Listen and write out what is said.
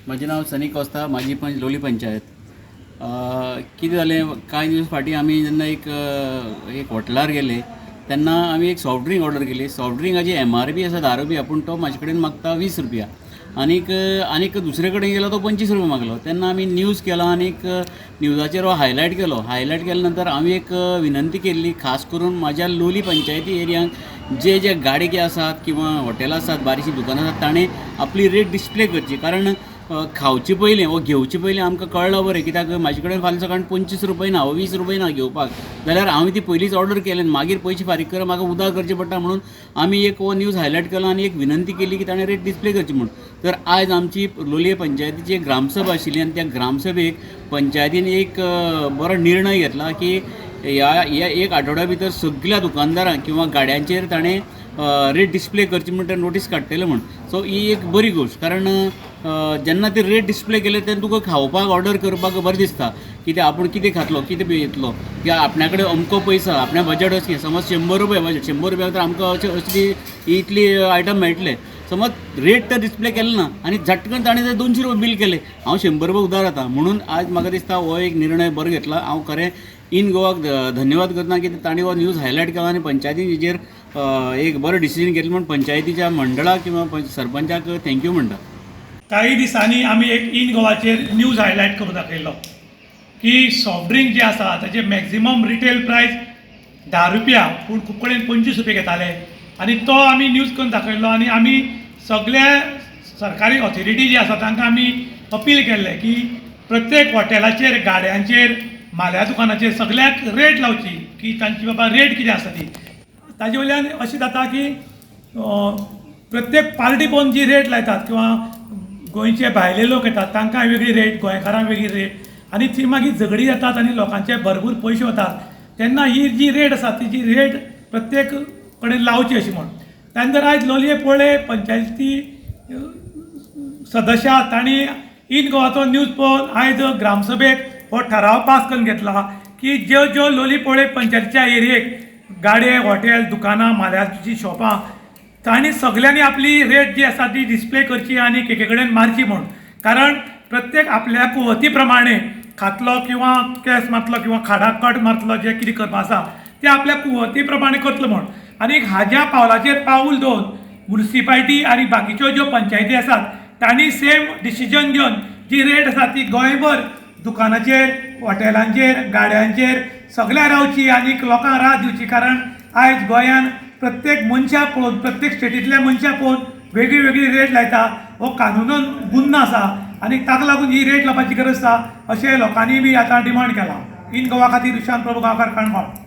माझे नाव सनी कोस्ता, माझी लोली पंचायत. कितें जालें, कांय दिवस फाटीं आमी जेन्ना एक हॉटेलार गेले तेन्ना आमी एक सॉफ्ट ड्रिंक ऑर्डर केली. सॉफ्ट ड्रिंकाची MRP आसा 10 रुपया, पूण तो म्हाजे कडेन मागता 20 रुपया. आनीक दुसरे कडेन गेलो तो 25 रुपया मागलो. तेन्ना आमी न्यूज केलो आनीक न्यूजाचेर हो हायलायट केल्या नंतर आमी एक विनंती केल्ली, खास करून म्हाज्या लोली पंचायती एरियांक जे गाडगे आसात किंवा हॉटेलां आसात, बारीकशीं दुकानां आसात, ताणें आपली रेट डिस्प्ले करची. कारण खावचे पयलीं वो घेवचे पयलीं आमकां कळ्ळां बरें, कित्याक म्हाजे कडेन फाल्यां सकाळीं 25 रुपया ना, 20 रुपया ना घेवपाक, जाल्यार हांवें ती पयलींच ऑर्डर केलें, मागीर पयशे फारीक करप म्हाका उदा करचें पडटा. म्हणून आमी एक हो न्यूज हायलायट केलो आनी एक विनंती केली की ताणें रेट डिस्प्ले करची म्हणून. तर आयज आमची लोलये पंचायतीची एक ग्रामसभा आशिल्ली आनी त्या ग्रामसभेक पंचायतीन एक बरो निर्णय घेतला की ह्या एक आठवड्या भितर सगळ्या दुकानदारांक किंवा गाड्यांचेर ताणें रेट डिस्प्ले करची म्हणून ते नोटीस काडटले म्हूण. सो ही एक बरी गोश्ट, कारण जेन्ना ते रेट डिस्प्ले केले तेन्ना तुका खावपाक ऑर्डर करपाक बरें दिसता, कित्याक आपूण कितें खातलो, कितें येतलो, कित्याक आपल्या कडेन अमको पयसो, आपल्या बजेट अशें, समज 100 रुपया बजेट, 100 रुपया तर आमकां असली इतली आयटम मेळटले. समज रेट तर डिस्प्ले केले ना आनी झटकन ताणें ते 200 रुपया बील केले, हांव 100 रुपया उदार जाता. म्हणून आज म्हाका दिसता हो एक निर्णय बरो घेतला. हांव खरें इन गोवाक धन्यवाद करता की ताणें हो न्यूज हायलायट केला आनी पंचायतीन हेजेर एक बरो डिसिजन घेतलें म्हणून पंचायतीच्या मंडळाक किंवा सरपंचाक थँक्यू म्हणटा. काही दिसांनी आमी एक इन गोवाचेर न्यूज हायलायट करून दाखयलो की सॉफ्ट ड्रिंक जे आसा ताचे मॅक्झिमम रिटेल प्रायस 10 रुपया, पूण खूब कडेन 25 रुपया घेताले. आनी तो आमी न्यूज करून दाखयलो आनी आमी सगळ्या सरकारी ऑथॉरिटी जी आसा तांकां आमी अपील केल्लें की प्रत्येक हॉटेलाचेर, गाड्यांचेर, म्हाल्या दुकानाचेर सगळ्याक रेट लावची, की तांची बाबा रेट कितें आसा ती. ताजे वयल्यान अशें जाता की प्रत्येक पार्टी पळोवन जी रेट लायतात किंवा गोंयचे भायले लोक येतात तांकां वेगळी रेट, गोंयकारांक वेगळी रेट, आनी ती मागीर झगडी जातात आनी लोकांचे भरपूर पयशे वतात. तेन्ना ही जी रेट आसा तिची रेट प्रत्येक कडेन लावची अशी म्हण. त्यानंतर आयज लोलये पोळे पंचायती सदस्य तांणी इन गोवाचो न्यूज पळोवन आयज ग्रामसभेक हो ठराव पास करून घेतला की ज्यो लोलये पोळे पंचायतीच्या एरियेक गाडे, हॉटेल, दुकानां, म्हाल्याची शॉपां, तांणी सगळ्यांनी आपली रेट जी आसा ती डिस्प्ले करची आनी एके कडेन मारची म्हूण. कारण प्रत्येक आपल्या कुवती प्रमाणे खातलो किंवा केस मारतलो किंवा खाडाक कट मारतलो, जे कितें करपा आसा ते आपल्या कुवती प्रमाणे करतलो म्हूण. आनी हाज्या पावलाचेर पाऊल दवरून म्युनिसिपालिटी आनी बाकीच्यो ज्यो पंचायती आसात तांणी सेम डिसिजन घेवन जी रेट आसा ती गोंयभर दुकानाचेर, हॉटेलांचेर, गाड्यांचेर सगळ्या रावची आनी लोकांक रात दिवची. कारण आयज गोंयान प्रत्येक मनशा पळोवन, प्रत्येक स्टेटींतल्या मनशा पळोवन वेगळी वेगळी रेट लायता. हो कानुनन गुन्हा आसा आनी ताका लागून ही रेट लावपाची गरज आसा अशें लोकांनी बी आतां डिमांड केला. इन गोवा खातीर विशांत प्रभू गांवकार, काणकोण.